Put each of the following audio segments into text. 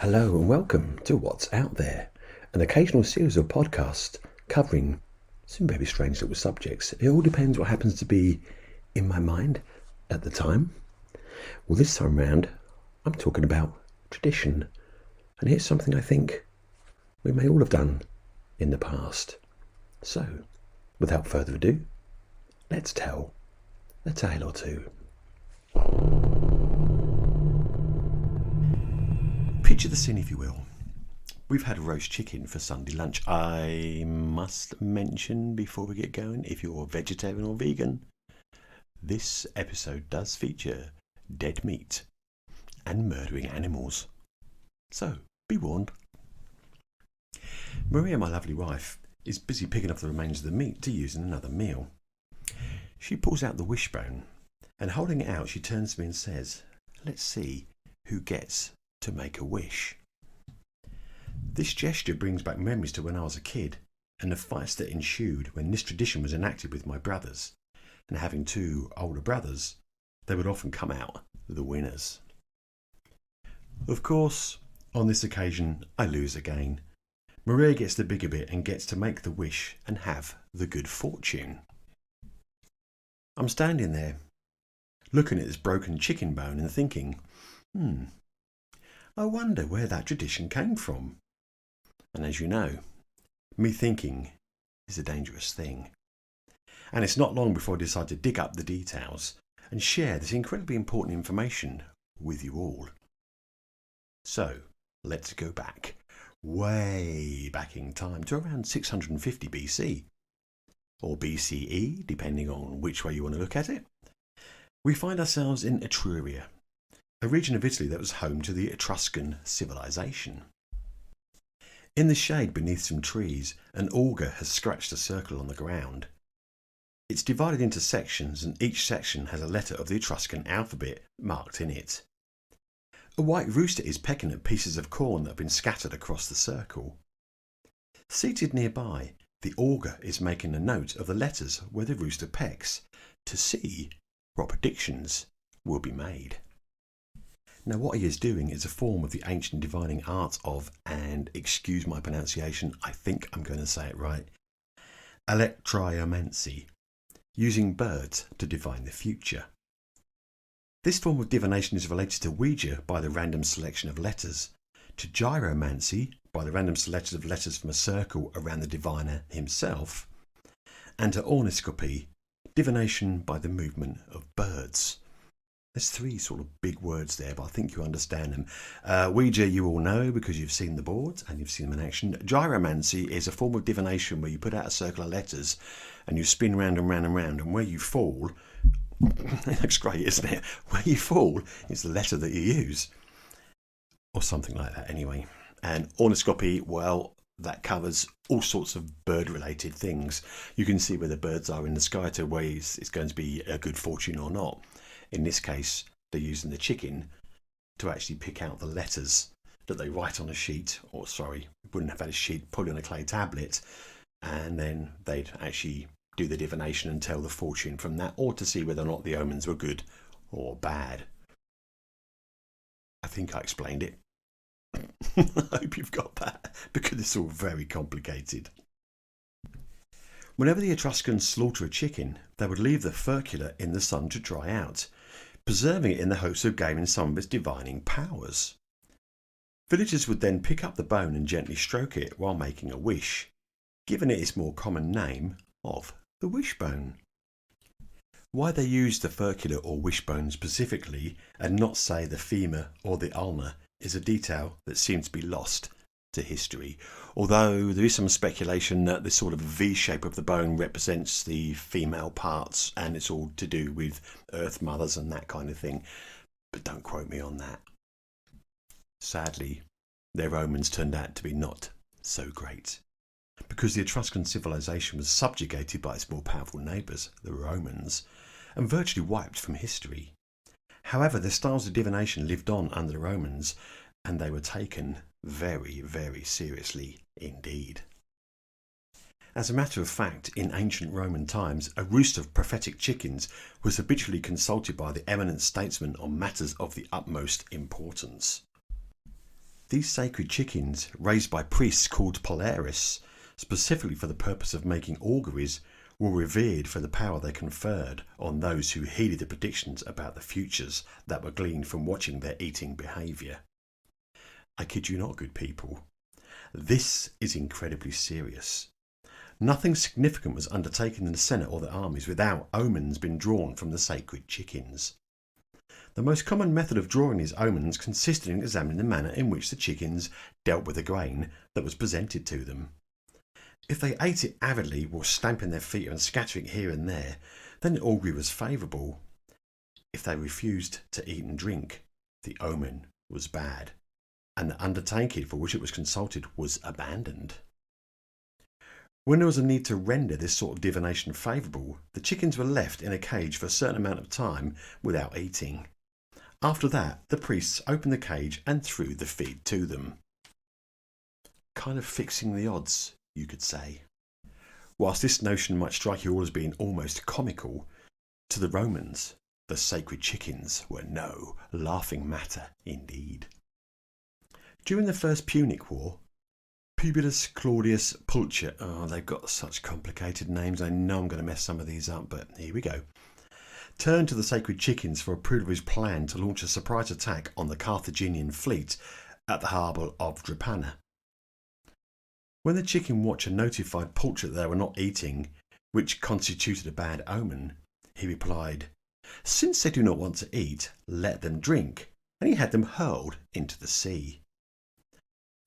Hello and welcome to What's Out There, an occasional series of podcasts covering some very strange little subjects. It all depends what happens to be in my mind at the time. Well, this time round, I'm talking about tradition. And here's something I think we may all have done in the past. So, without further ado, let's tell a tale or two. Picture the scene, if you will. We've had roast chicken for Sunday lunch. I must mention before we get going, if you're vegetarian or vegan, this episode does feature dead meat and murdering animals. So, be warned. Maria, my lovely wife, is busy picking off the remains of the meat to use in another meal. She pulls out the wishbone and, holding it out, she turns to me and says, "Let's see who gets to make a wish." This gesture brings back memories to when I was a kid and the fights that ensued when this tradition was enacted with my brothers, and having two older brothers, they would often come out the winners. Of course, on this occasion, I lose again. Maria gets the bigger bit and gets to make the wish and have the good fortune. I'm standing there, looking at this broken chicken bone and thinking, I wonder where that tradition came from. And as you know, me thinking is a dangerous thing. And it's not long before I decide to dig up the details and share this incredibly important information with you all. So, let's go back, way back in time, to around 650 BC, or BCE, depending on which way you want to look at it. We find ourselves in Etruria, a region of Italy that was home to the Etruscan civilization. In the shade beneath some trees, an augur has scratched a circle on the ground. It's divided into sections, and each section has a letter of the Etruscan alphabet marked in it. A white rooster is pecking at pieces of corn that have been scattered across the circle. Seated nearby, the augur is making a note of the letters where the rooster pecks to see what predictions will be made. Now, what he is doing is a form of the ancient divining art of, and excuse my pronunciation, I think I'm going to say it right, electriomancy, using birds to divine the future. This form of divination is related to Ouija by the random selection of letters, to gyromancy by the random selection of letters from a circle around the diviner himself, and to orniscopy, divination by the movement of birds. There's three sort of big words there, but I think you understand them. Ouija you all know because you've seen the boards and you've seen them in action. Gyromancy is a form of divination where you put out a circle of letters and you spin round and round and round, and where you fall, it looks great, isn't it? Where you fall is the letter that you use, or something like that anyway. And orniscopy, well, that covers all sorts of bird-related things. You can see where the birds are in the sky to where it's going to be a good fortune or not. In this case, they're using the chicken to actually pick out the letters that they write on a sheet, or sorry, wouldn't have had a sheet, probably on a clay tablet, and then they'd actually do the divination and tell the fortune from that, or to see whether or not the omens were good or bad. I think I explained it. I hope you've got that, because it's all very complicated. Whenever the Etruscans slaughter a chicken, they would leave the furcula in the sun to dry out, preserving it in the hopes of gaining some of its divining powers. Villagers would then pick up the bone and gently stroke it while making a wish, giving it its more common name of the wishbone. Why they used the furcula or wishbone specifically and not, say, the femur or the ulna is a detail that seems to be lost to history, although there is some speculation that this sort of V shape of the bone represents the female parts and it's all to do with Earth mothers and that kind of thing, but don't quote me on that. Sadly, their omens turned out to be not so great, because the Etruscan civilization was subjugated by its more powerful neighbours, the Romans, and virtually wiped from history. However, their styles of divination lived on under the Romans, and they were taken very, very seriously indeed. As a matter of fact, in ancient Roman times, a roost of prophetic chickens was habitually consulted by the eminent statesmen on matters of the utmost importance. These sacred chickens, raised by priests called Polaris, specifically for the purpose of making auguries, were revered for the power they conferred on those who heeded the predictions about the futures that were gleaned from watching their eating behaviour. I kid you not, good people. This is incredibly serious. Nothing significant was undertaken in the Senate or the armies without omens being drawn from the sacred chickens. The most common method of drawing these omens consisted in examining the manner in which the chickens dealt with the grain that was presented to them. If they ate it avidly while stamping their feet and scattering it here and there, then the augury was favourable. If they refused to eat and drink, the omen was bad, and the undertaking for which it was consulted was abandoned. When there was a need to render this sort of divination favourable, the chickens were left in a cage for a certain amount of time without eating. After that, the priests opened the cage and threw the feed to them. Kind of fixing the odds, you could say. Whilst this notion might strike you all as being almost comical, to the Romans, the sacred chickens were no laughing matter indeed. During the First Punic War, Publius Claudius Pulcher, they've got such complicated names, I know I'm going to mess some of these up, but here we go, turned to the sacred chickens for approval of his plan to launch a surprise attack on the Carthaginian fleet at the harbour of Drepana. When the chicken watcher notified Pulcher that they were not eating, which constituted a bad omen, he replied, "Since they do not want to eat, let them drink," and he had them hurled into the sea.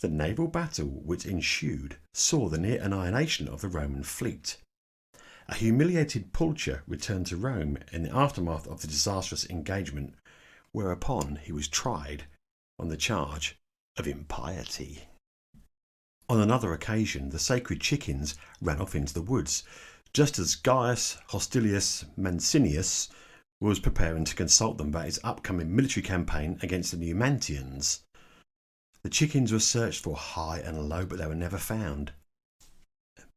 The naval battle which ensued saw the near annihilation of the Roman fleet. A humiliated Pulcher returned to Rome in the aftermath of the disastrous engagement, whereupon he was tried on the charge of impiety. On another occasion, the sacred chickens ran off into the woods, just as Gaius Hostilius Mancinius was preparing to consult them about his upcoming military campaign against the Numantians. The chickens were searched for high and low, but they were never found.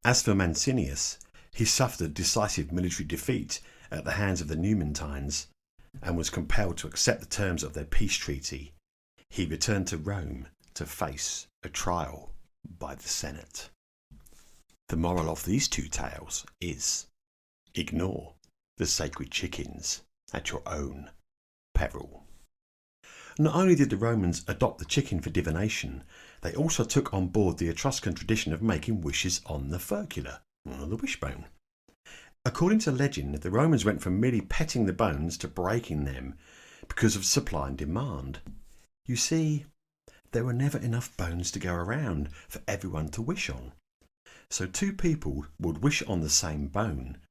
As for Mancinius, he suffered a decisive military defeat at the hands of the Numantines and was compelled to accept the terms of their peace treaty. He returned to Rome to face a trial by the Senate. The moral of these two tales is: ignore the sacred chickens at your own peril. Not only did the Romans adopt the chicken for divination, they also took on board the Etruscan tradition of making wishes on the furcula, or the wishbone. According to legend, the Romans went from merely petting the bones to breaking them because of supply and demand. You see, there were never enough bones to go around for everyone to wish on. So two people would wish on the same bone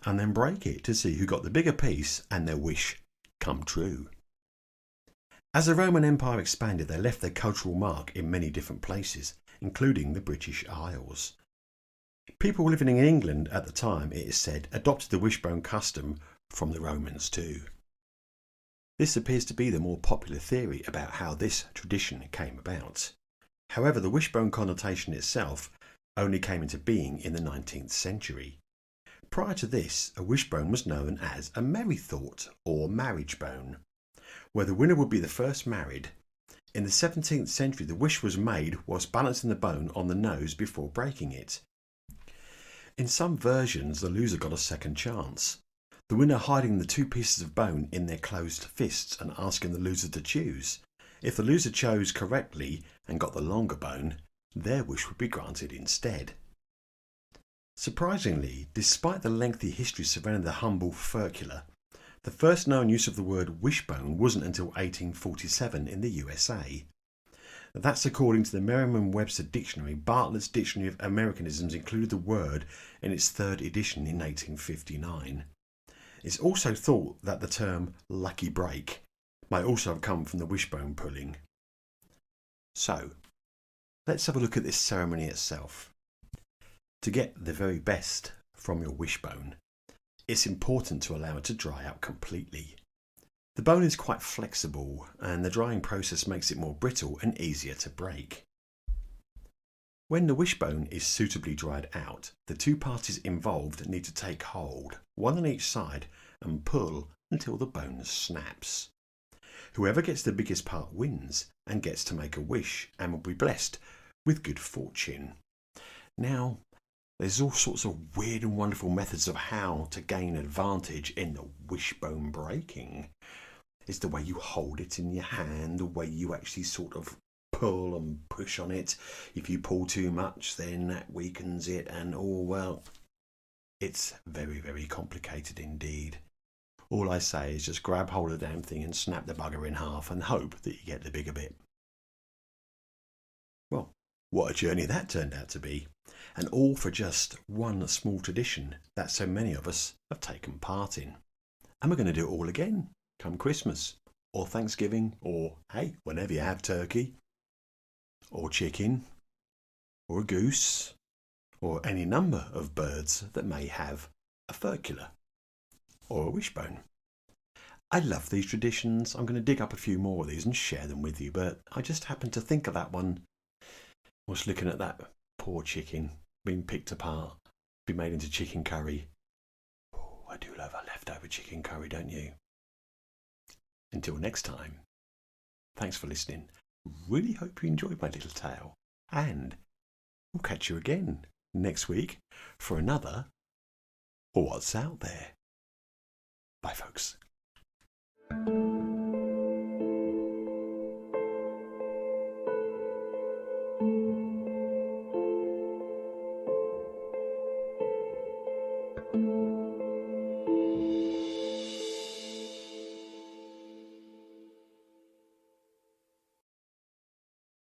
and then break it to see who got the bigger piece and their wish come true. As the Roman Empire expanded, they left their cultural mark in many different places, including the British Isles. People living in England at the time, it is said, adopted the wishbone custom from the Romans too. This appears to be the more popular theory about how this tradition came about. However, the wishbone connotation itself only came into being in the 19th century. Prior to this, a wishbone was known as a merrythought or marriage bone, where the winner would be the first married. In the 17th century, the wish was made whilst balancing the bone on the nose before breaking it. In some versions, the loser got a second chance, the winner hiding the two pieces of bone in their closed fists and asking the loser to choose. If the loser chose correctly and got the longer bone, their wish would be granted instead. Surprisingly, despite the lengthy history surrounding the humble furcula, the first known use of the word wishbone wasn't until 1847 in the USA. That's according to the Merriam-Webster Dictionary. Bartlett's Dictionary of Americanisms included the word in its third edition in 1859. It's also thought that the term lucky break might also have come from the wishbone pulling. So, let's have a look at this ceremony itself. To get the very best from your wishbone, it's important to allow it to dry out completely. The bone is quite flexible and the drying process makes it more brittle and easier to break. When the wishbone is suitably dried out, the two parties involved need to take hold, one on each side, and pull until the bone snaps. Whoever gets the biggest part wins and gets to make a wish and will be blessed with good fortune. Now, there's all sorts of weird and wonderful methods of how to gain advantage in the wishbone breaking. It's the way you hold it in your hand, the way you actually sort of pull and push on it. If you pull too much, then that weakens it, and it's very, very complicated indeed. All I say is just grab hold of the damn thing and snap the bugger in half and hope that you get the bigger bit. Well, what a journey that turned out to be, and all for just one small tradition that so many of us have taken part in. And we're going to do it all again come Christmas, or Thanksgiving, or hey, whenever you have turkey, or chicken, or a goose, or any number of birds that may have a furcula or a wishbone. I love these traditions. I'm going to dig up a few more of these and share them with you, but I just happened to think of that one whilst looking at that poor chicken being picked apart, be made into chicken curry. Oh, I do love a leftover chicken curry, don't you? Until next time, thanks for listening. Really hope you enjoyed my little tale, and we'll catch you again next week for another What's Out There. Bye, folks.